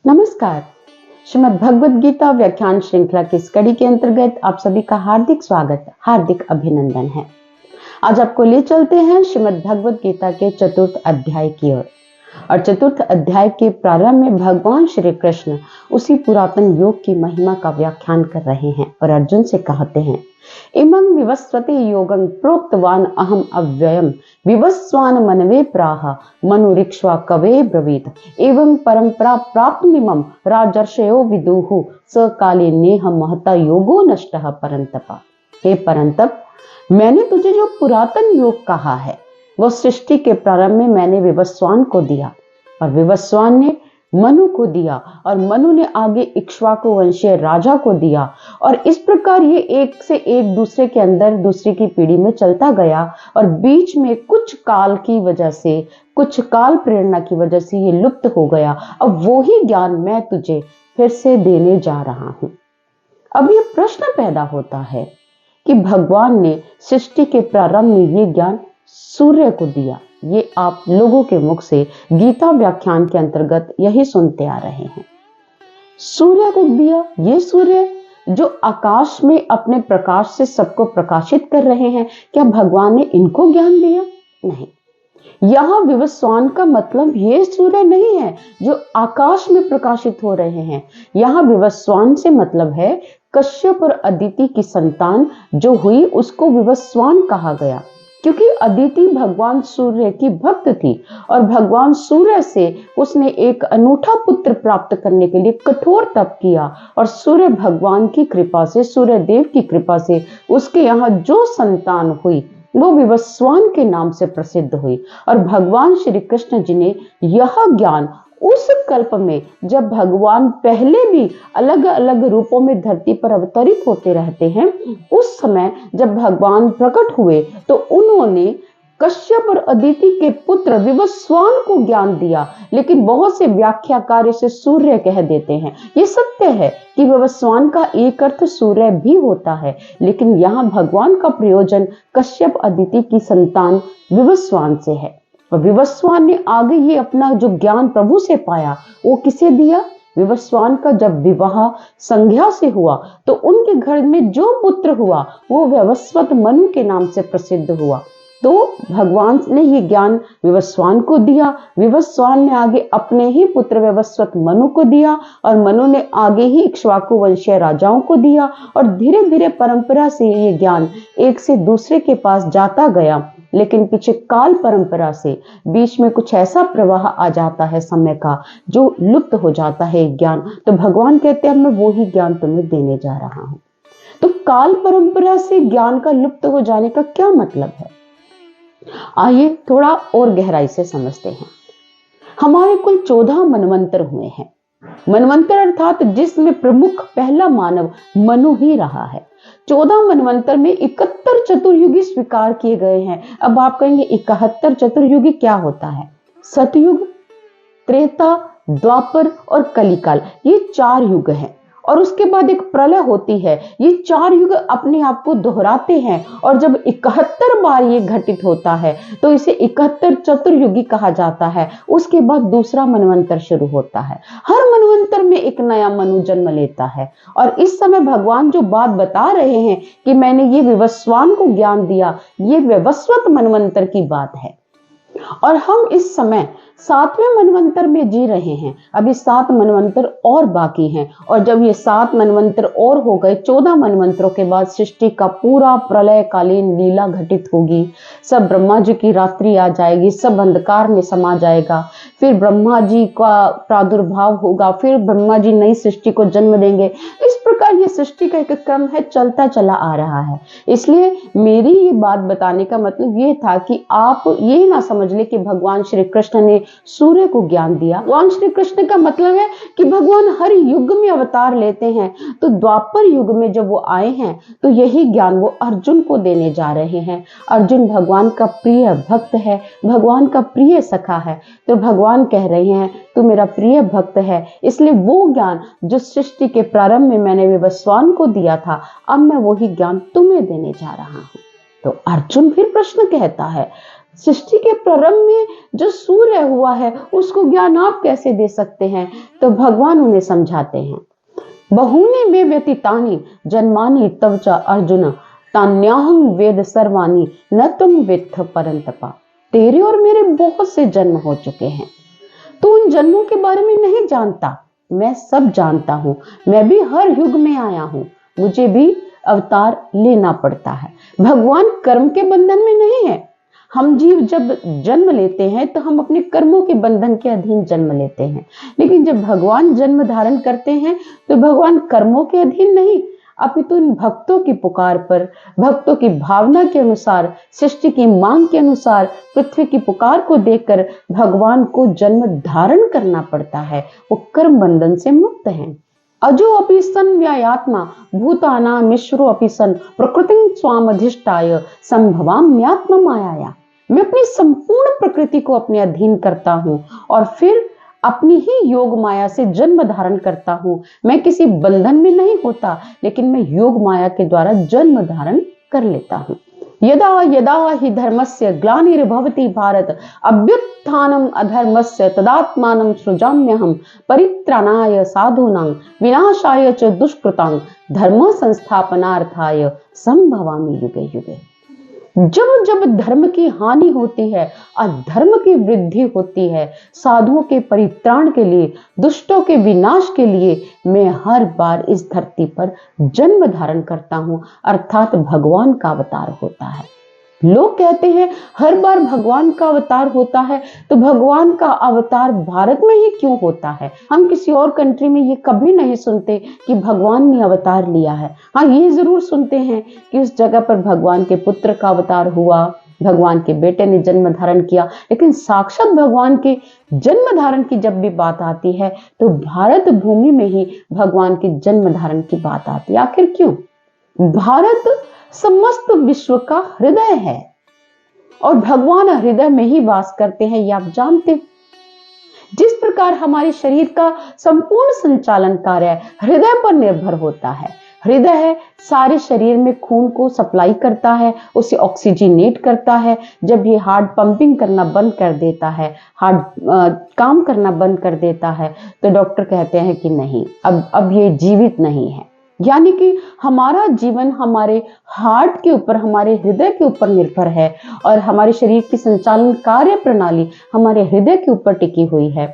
नमस्कार। श्रीमद् भगवद गीता व्याख्यान श्रृंखला की इस कड़ी के अंतर्गत आप सभी का हार्दिक स्वागत, हार्दिक अभिनंदन है। आज आपको ले चलते हैं श्रीमद् भगवद गीता के चतुर्थ अध्याय की ओर। और चतुर्थ अध्याय के प्रारंभ में भगवान श्री कृष्ण उसी पुरातन योग की महिमा का व्याख्यान कर रहे हैं और अर्जुन से कहते हैं, इमं विवस्वते योगं प्रोक्तवान अहम अव्ययम विवस्वान मनवे प्राह मनुरिक्ष्वा कवे ब्रवीत एवं परंपरा प्राप्तमिमं राजर्षयो विदुः स काले नेह महता योगो नष्टः परंतपा। हे परंतप, मैंने तुझे जो पुरातन योग कहा है वो सृष्टि के प्रारंभ में मैंने विवस्वान को दिया और विवस्वान ने मनु को दिया और मनु ने आगे इक्ष्वाकु वंशीय राजा को दिया और इस प्रकार ये एक से एक दूसरे के अंदर दूसरी की पीढ़ी में चलता गया और बीच में कुछ काल की वजह से, कुछ काल प्रेरणा की वजह से ये लुप्त हो गया। अब वो ही ज्ञान मैं तुझे फिर से देने जा रहा हूं। अब ये प्रश्न पैदा होता है कि भगवान ने सृष्टि के प्रारंभ में ये ज्ञान सूर्य को दिया। ये आप लोगों के मुख से गीता व्याख्यान के अंतर्गत यही सुनते आ रहे हैं। सूर्य को दिया, ये सूर्य जो आकाश में अपने प्रकाश से सबको प्रकाशित कर रहे हैं, क्या भगवान ने इनको ज्ञान दिया? नहीं। यहाँ विवस्वान का मतलब ये सूर्य नहीं है जो आकाश में प्रकाशित हो रहे हैं। यहाँ विवस्वान से मतलब है कश्यप और अदिति की संतान जो हुई उसको विवस्वान कहा गया, क्योंकि अदिति भगवान सूर्य की भक्त थी और भगवान सूर्य से उसने एक अनूठा पुत्र प्राप्त करने के लिए कठोर तप किया और सूर्य भगवान की कृपा से, सूर्य देव की कृपा से उसके यहाँ जो संतान हुई वो विवस्वान के नाम से प्रसिद्ध हुई। और भगवान श्री कृष्ण जी ने यह ज्ञान उस कल्प में, जब भगवान पहले भी अलग अलग रूपों में धरती पर अवतरित होते रहते हैं, उस समय जब भगवान प्रकट हुए तो उन्होंने कश्यप और अदिति के पुत्र विवस्वान को ज्ञान दिया। लेकिन बहुत से व्याख्याकार इसे सूर्य कह देते हैं। ये सत्य है कि विवस्वान का एक अर्थ सूर्य भी होता है, लेकिन यहाँ भगवान का प्रयोजन कश्यप अदिति की संतान विवस्वान से है। और विवस्वान ने आगे ये अपना जो ज्ञान प्रभु से पाया वो किसे दिया? विवस्वान का जब विवाह संज्ञा से हुआ तो उनके घर में जो पुत्र हुआ वो वैवस्वत मनु के नाम से प्रसिद्ध हुआ। तो भगवान ने ये ज्ञान विवस्वान को दिया, विवस्वान ने आगे अपने ही पुत्र वैवस्वत मनु को दिया और मनु ने आगे ही इक्ष्वाकु वंशीय राजाओं को दिया और धीरे धीरे परंपरा से ये ज्ञान एक से दूसरे के पास जाता गया। लेकिन पीछे काल परंपरा से बीच में कुछ ऐसा प्रवाह आ जाता है समय का जो लुप्त हो जाता है ज्ञान। तो भगवान कहते हैं मैं वो ही ज्ञान तुम्हें देने जा रहा हूं। तो काल परंपरा से ज्ञान का लुप्त हो जाने का क्या मतलब है? आइए थोड़ा और गहराई से समझते हैं। हमारे कुल 14 मनवंतर हुए हैं। मनवंतर अर्थात जिसमें प्रमुख पहला मानव मनु ही रहा है। 14 मनवंतर में 71 चतुर्युगी स्वीकार किए गए हैं। अब आप कहेंगे 71 चतुर्युगी क्या होता है? सतयुग, त्रेता, द्वापर और कलिकाल, ये 4 युग हैं और उसके बाद एक प्रलय होती है। ये 4 युग अपने आप को दोहराते हैं और जब 71 बार ये घटित होता है तो इसे 71 चतुर्युगी कहा जाता है। उसके बाद दूसरा मनवंतर शुरू होता है। हर मनवंतर में एक नया मनु जन्म लेता है और इस समय भगवान जो बात बता रहे हैं कि मैंने ये विवस्वान को ज्ञान दिया, ये वैवस्वत मनवंतर की बात है। और हम इस समय 7वें मनवंतर में जी रहे हैं। अभी 7 मनवंतर और बाकी हैं और जब ये 7 मनवंतर और हो गए, 14 मनवंतरों के बाद सृष्टि का पूरा प्रलय कालीन लीला घटित होगी। सब ब्रह्मा जी की रात्रि आ जाएगी, सब अंधकार में समा जाएगा, फिर ब्रह्मा जी का प्रादुर्भाव होगा, फिर ब्रह्मा जी नई सृष्टि को जन्म देंगे। इस प्रकार ये सृष्टि का एक क्रम है, चलता चला आ रहा है। इसलिए मेरी ये बात बताने का मतलब ये था कि आप ये ना समझ ले कि भगवान श्री कृष्ण ने सूर्य को ज्ञान दिया। भगवान श्री कृष्ण का मतलब है कि भगवान हर युग में अवतार लेते हैं। तो द्वापर युग में जब वो आए हैं तो यही ज्ञान वो अर्जुन को देने जा रहे हैं। अर्जुन भगवान का प्रिय भक्त है, भगवान का प्रिय सखा है। तो भगवान कह रहे हैं तू मेरा प्रिय भक्त है, इसलिए वो ज्ञान जो सृष्टि के प्रारंभ में मैंने विवस्वान को दिया था, अब मैं वही ज्ञान तुम्हें देने जा रहा हूं। तो अर्जुन फिर प्रश्न कहता है, सृष्टि के प्रारंभ में जो सूर्य हुआ है उसको ज्ञान आप कैसे दे सकते हैं? तो भगवान उन्हें समझाते हैं। बहूनि मे व्यतीतानि जन्मानि तव च अर्जुन तान्याहं वेद सर्वाणि न तुम वेत्थ परंतपा। तेरे और मेरे बहुत से जन्म हो चुके हैं, तू उन जन्मों के बारे में नहीं जानता, मैं सब जानता हूं। मैं भी हर युग में आया हूं, मुझे भी अवतार लेना पड़ता है। भगवान कर्म के बंधन में नहीं है। हम जीव जब जन्म लेते हैं तो हम अपने कर्मों के बंधन के अधीन जन्म लेते हैं, लेकिन जब भगवान जन्म धारण करते हैं तो भगवान कर्मों के अधीन नहीं, अपितु इन भक्तों की पुकार पर, भक्तों की भावना के अनुसार, सृष्टि की मांग के अनुसार, पृथ्वी की पुकार को देखकर भगवान को जन्म धारण करना पड़ता है। वो कर्म बंधन से मुक्त हैं। अजो अपि सन व्यायात्मा भूतानामीश्वरो अपि सन प्रकृतिं स्वामधिष्ठाय संभवाम्यात्म मायाया। मैं अपनी संपूर्ण प्रकृति को अपने अधीन करता हूँ और फिर अपनी ही योग माया से जन्म धारण करता हूँ। मैं किसी बंधन में नहीं होता, लेकिन मैं योग माया के द्वारा जन्म धारण कर लेता हूँ। यदा यदा हि धर्मस्य ग्लानिर्भवति भारत अभ्युत्थानम् अधर्मस्य तदात्मानं सृजाम्यहं परित्राणाय साधूनां विनाशाय च दुष्कृतां धर्म संस्थापनार्थाय संभवामि युगे युगे। जब जब धर्म की हानि होती है, अधर्म की वृद्धि होती है, साधुओं के परित्राण के लिए, दुष्टों के विनाश के लिए मैं हर बार इस धरती पर जन्म धारण करता हूं, अर्थात भगवान का अवतार होता है। लोग कहते हैं हर बार भगवान का अवतार होता है, तो भगवान का अवतार भारत में ही क्यों होता है? हम किसी और कंट्री में ये कभी नहीं सुनते कि भगवान ने अवतार लिया है। हाँ, ये जरूर सुनते हैं कि उस जगह पर भगवान के पुत्र का अवतार हुआ, भगवान के बेटे ने जन्म धारण किया, लेकिन साक्षात भगवान के जन्म धारण की जब भी बात आती है तो भारत भूमि में ही भगवान के जन्म धारण की बात आती है। आखिर क्यों? भारत समस्त विश्व का हृदय है और भगवान हृदय में ही वास करते हैं, ये आप जानते हैं। जिस प्रकार हमारे शरीर का संपूर्ण संचालन कार्य हृदय पर निर्भर होता है, हृदय है सारे शरीर में खून को सप्लाई करता है, उसे ऑक्सीजनेट करता है। जब ये हार्ट पंपिंग करना बंद कर देता है, हार्ट काम करना बंद कर देता है, तो डॉक्टर कहते हैं कि नहीं, अब ये जीवित नहीं है। यानी कि हमारा जीवन हमारे हार्ट के ऊपर, हमारे हृदय के ऊपर निर्भर है और हमारे शरीर की संचालन कार्य प्रणाली हमारे हृदय के ऊपर टिकी हुई है।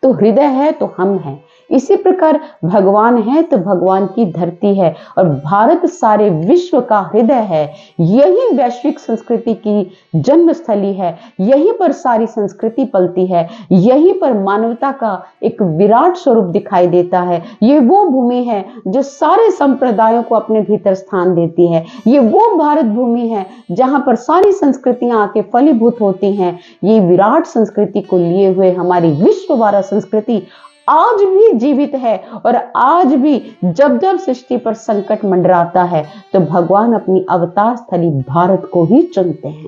तो हृदय है तो हम हैं। इसी प्रकार भगवान है तो भगवान की धरती है और भारत सारे विश्व का हृदय है। यही वैश्विक संस्कृति की जन्मस्थली है, यहीं पर सारी संस्कृति पलती है, यहीं पर मानवता का एक विराट स्वरूप दिखाई देता है। ये वो भूमि है जो सारे संप्रदायों को अपने भीतर स्थान देती है। ये वो भारत भूमि है जहां पर सारी संस्कृतियां आके फलीभूत होती हैं। ये विराट संस्कृति को लिए हुए हमारी विश्ववारा संस्कृति आज भी जीवित है और आज भी जब जब सृष्टि पर संकट मंडराता है तो भगवान अपनी अवतार स्थली भारत को ही चुनते हैं।